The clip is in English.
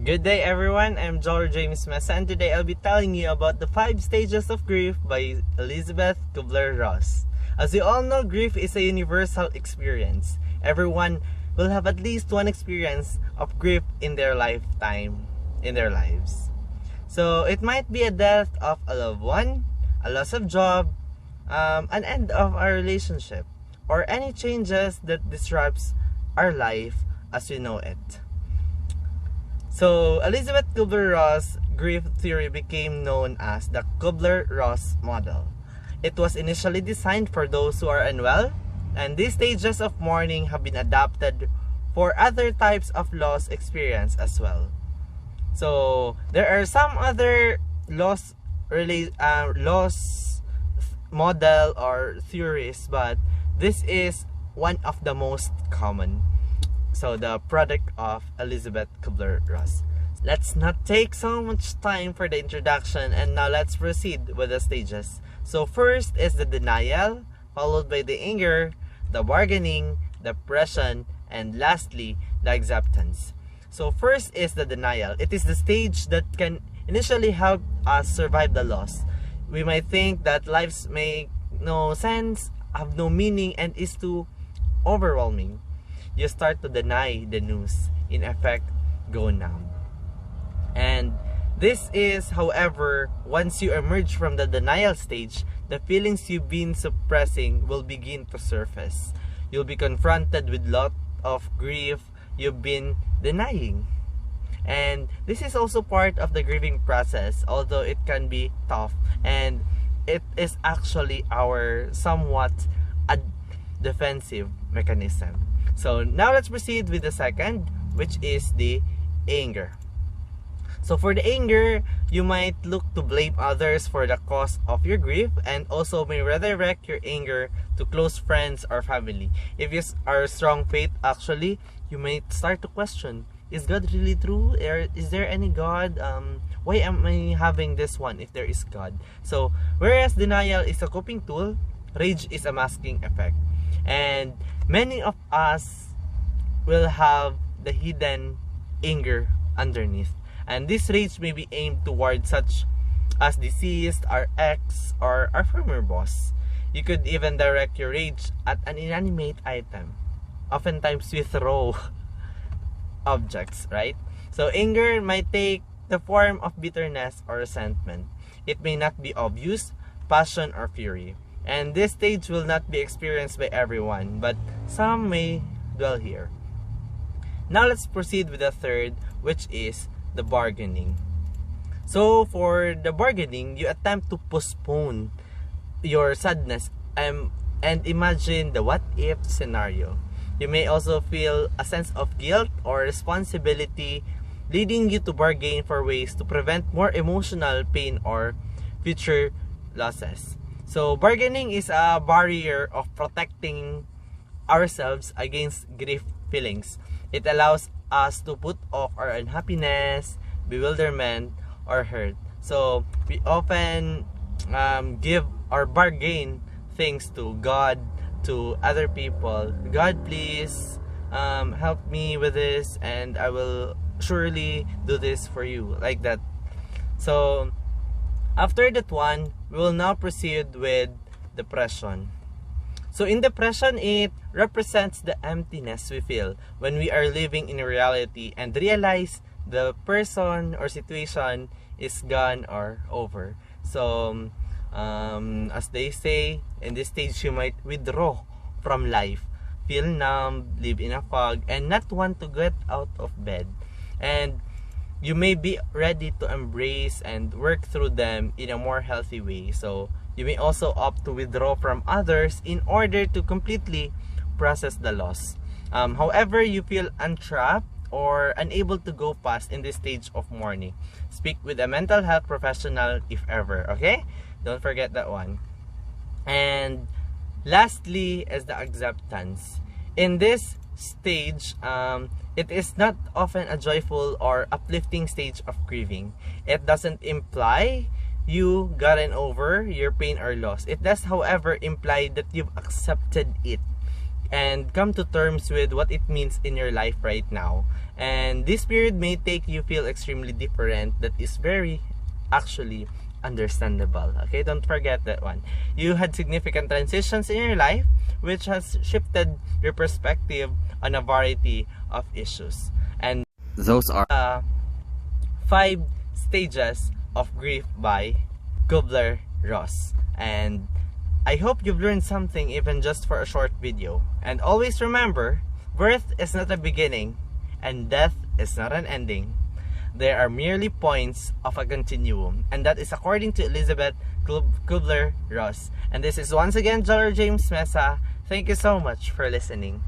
Good day everyone, I'm George James Mesa and today I'll be telling you about the 5 stages of grief by Elizabeth Kubler-Ross. As you all know, grief is a universal experience. Everyone will have at least one experience of grief in their lifetime, in their lives. So it might be a death of a loved one, a loss of job, an end of a relationship, or any changes that disrupts our life as we know it. So, Elizabeth Kubler-Ross' grief theory became known as the Kubler-Ross model. It was initially designed for those who are unwell, and these stages of mourning have been adapted for other types of loss experience as well. So, there are some other loss model or theories, but this is one of the most common. So the product of Elizabeth Kubler-Ross. Let's not take so much time for the introduction, and now let's proceed with the stages. So first is the denial, followed by the anger, the bargaining, the depression, and lastly, the acceptance. So first is the denial. It is the stage that can initially help us survive the loss. We might think that lives make no sense, have no meaning, and is too overwhelming. You start to deny the news, in effect, go numb. And this is, however, once you emerge from the denial stage, the feelings you've been suppressing will begin to surface. You'll be confronted with lot of grief you've been denying. And this is also part of the grieving process, although it can be tough. And it is actually our somewhat defensive mechanism. So now let's proceed with the second, which is the anger. So for the anger, you might look to blame others for the cause of your grief, and also may redirect your anger to close friends or family. If you are strong faith, actually, you might start to question, is God really true? Is there any God? Why am I having this one if there is God? So whereas denial is a coping tool, rage is a masking effect. And many of us will have the hidden anger underneath. And this rage may be aimed towards such as deceased, our ex, or our former boss. You could even direct your rage at an inanimate item. Oftentimes we throw objects, right? So anger might take the form of bitterness or resentment. It may not be obvious, passion, or fury. And this stage will not be experienced by everyone, but some may dwell here. Now let's proceed with the third, which is the bargaining. So for the bargaining, you attempt to postpone your sadness and imagine the what if scenario. You may also feel a sense of guilt or responsibility, leading you to bargain for ways to prevent more emotional pain or future losses. So bargaining is a barrier of protecting ourselves against grief feelings. It allows us to put off our unhappiness, bewilderment, or hurt. So we often give or bargain things to God, to other people. God, please help me with this, and I will surely do this for you, like that. So after that one, we will now proceed with depression. So in depression, it represents the emptiness we feel when we are living in reality and realize the person or situation is gone or over. So as they say, in this stage you might withdraw from life, feel numb, live in a fog, and not want to get out of bed. And you may be ready to embrace and work through them in a more healthy way. So you may also opt to withdraw from others in order to completely process the loss. However, you feel entrapped or unable to go past in this stage of mourning, speak with a mental health professional if ever, okay? Don't forget that one. And lastly is the acceptance. In this stage, it is not often a joyful or uplifting stage of grieving. It doesn't imply you gotten over your pain or loss. It does, however, imply that you've accepted it. and come to terms with what it means in your life right now. And this period may take you feel extremely different. That is very actually understandable. Okay, don't forget that one. You had significant transitions in your life which has shifted your perspective on a variety of issues. And those are 5 stages of grief by Kubler-Ross. And I hope you've learned something even just for a short video. And always remember, birth is not a beginning and death is not an ending. They are merely points of a continuum, and that is according to Elizabeth Kubler-Ross. And this is once again Joler James Mesa. Thank you so much for listening.